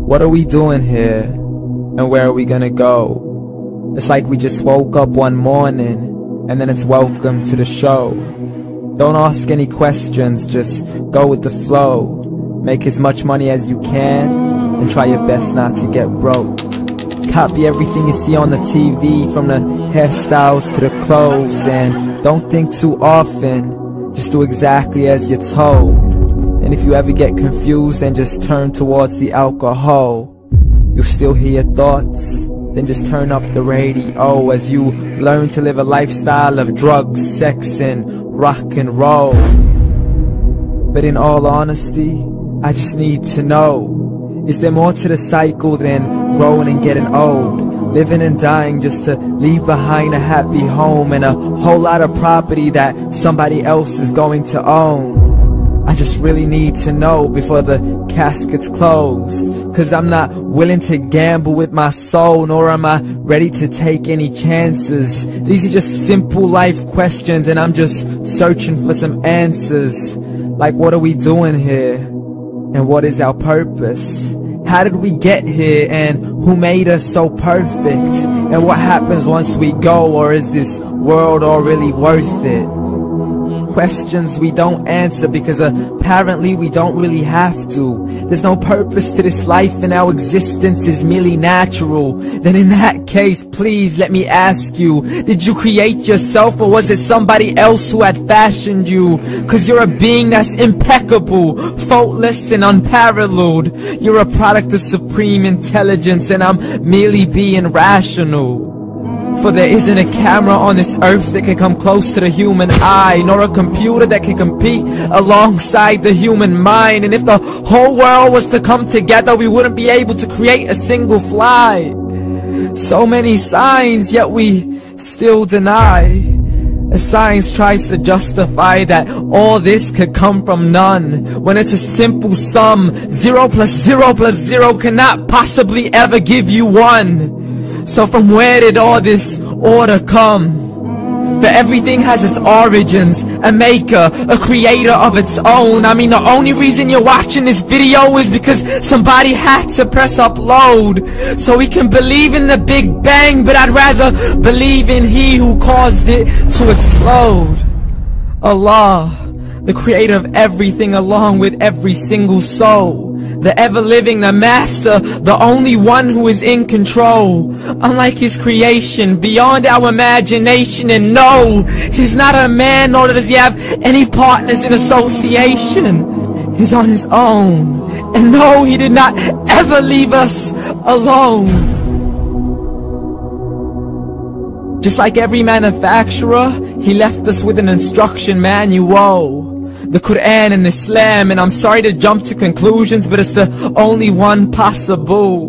What are we doing here? And where are we gonna go? It's like we just woke up one morning, and then it's welcome to the show. Don't ask any questions, just go with the flow. Make as much money as you can, and try your best not to get broke. Copy everything you see on the TV, from the hairstyles to the clothes, and don't think too often, just do exactly as you're told. And if you ever get confused, then just turn towards the alcohol. You'll still hear your thoughts, then just turn up the radio as you learn to live a lifestyle of drugs, sex, and rock and roll. But in all honesty, I just need to know, is there more to the cycle than growing and getting old? Living and dying just to leave behind a happy home and a whole lot of property that somebody else is going to own. I just really need to know before the casket's closed, 'cause I'm not willing to gamble with my soul, nor am I ready to take any chances. These are just simple life questions, and I'm just searching for some answers. Like, what are we doing here? And what is our purpose? How did we get here, and who made us so perfect? And what happens once we go, or is this world all really worth it? Questions we don't answer because apparently we don't really have to. There's no purpose to this life and our existence is merely natural. Then in that case, please let me ask you, did you create yourself, or was it somebody else who had fashioned you? 'Cause you're a being that's impeccable, faultless and unparalleled. You're a product of supreme intelligence, and I'm merely being rational. For there isn't a camera on this earth that can come close to the human eye, nor a computer that can compete alongside the human mind. And if the whole world was to come together, we wouldn't be able to create a single fly. So many signs, yet we still deny. As science tries to justify that all this could come from none, when it's a simple sum. 0 plus 0 plus 0 cannot possibly ever give you 1. So from where did all this order come? For everything has its origins, a maker, a creator of its own. I mean, the only reason you're watching this video is because somebody had to press upload. So we can believe in the Big Bang, but I'd rather believe in He who caused it to explode. Allah, the creator of everything along with every single soul. The ever-living, the master, the only one who is in control. Unlike his creation, beyond our imagination. And no, he's not a man, nor does he have any partners in association. He's on his own. And no, he did not ever leave us alone. Just like every manufacturer, he left us with an instruction manual. The Quran and Islam, and I'm sorry to jump to conclusions, but it's the only one possible.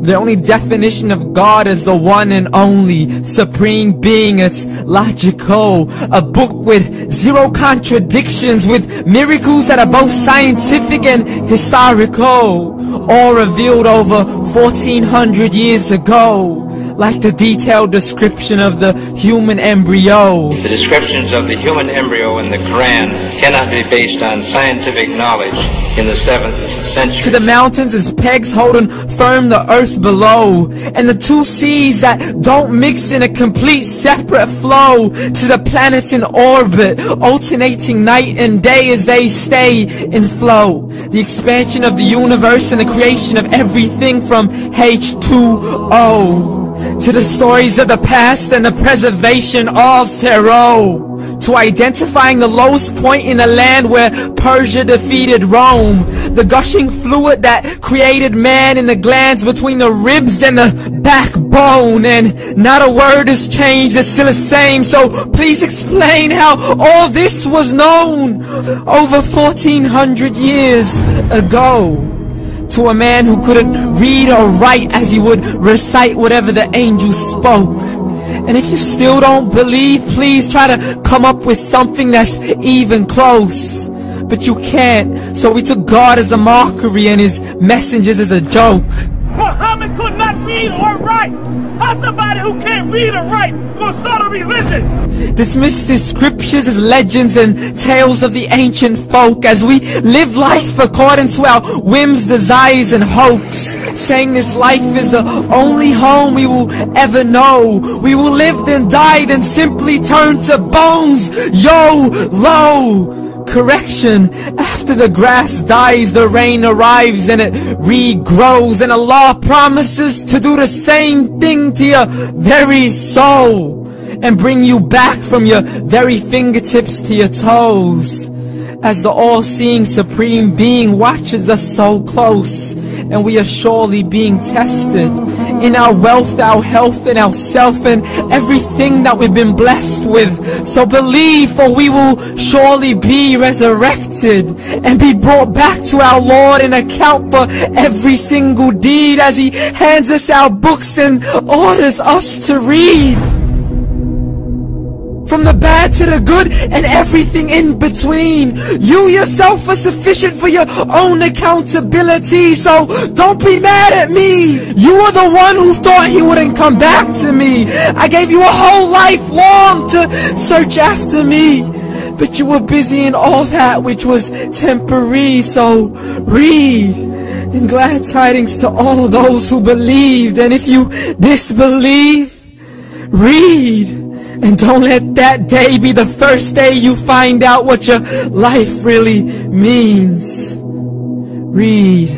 The only definition of God is the one and only supreme being. It's logical, a book with 0 contradictions, with miracles that are both scientific and historical, all revealed over 1400 years ago. Like the detailed description of the human embryo. The descriptions of the human embryo in the Quran cannot be based on scientific knowledge in the 7th century. To the mountains as pegs holding firm the earth below, and the 2 seas that don't mix in a complete separate flow. To the planets in orbit, alternating night and day as they stay in flow. The expansion of the universe and the creation of everything from H2O. To the stories of the past and the preservation of Pharaoh. To identifying the lowest point in the land where Persia defeated Rome. The gushing fluid that created man in the glands between the ribs and the backbone. And not a word has changed, it's still the same. So please explain how all this was known over 1400 years ago. To a man who couldn't read or write, as he would recite whatever the angels spoke. And if you still don't believe, please try to come up with something that's even close. But you can't, so we took God as a mockery and his messengers as a joke. Muhammad could not read or write. How somebody who can't read or write gonna start a religion? Dismiss the scriptures as legends and tales of the ancient folk, as we live life according to our whims, desires, and hopes. saying this life is the only home we will ever know. We will live then die then simply turn to bones. YOLO! Correction, after the grass dies, the rain arrives and it regrows, and Allah promises to do the same thing to your very soul and bring you back from your very fingertips to your toes, as the all-seeing supreme being watches us so close, and we are surely being tested in our wealth, our health, and our self, and everything that we've been blessed with. So believe, for we will surely be resurrected and be brought back to our Lord and account for every single deed, as He hands us our books and orders us to read. From the bad to the good and everything in between. You yourself are sufficient for your own accountability, so don't be mad at me. You are the one who thought He wouldn't come back to me. I gave you a whole life long to search after me, but you were busy in all that which was temporary. So read, and glad tidings to all those who believed. And if you disbelieve, read. And don't let that day be the first day you find out what your life really means. Read.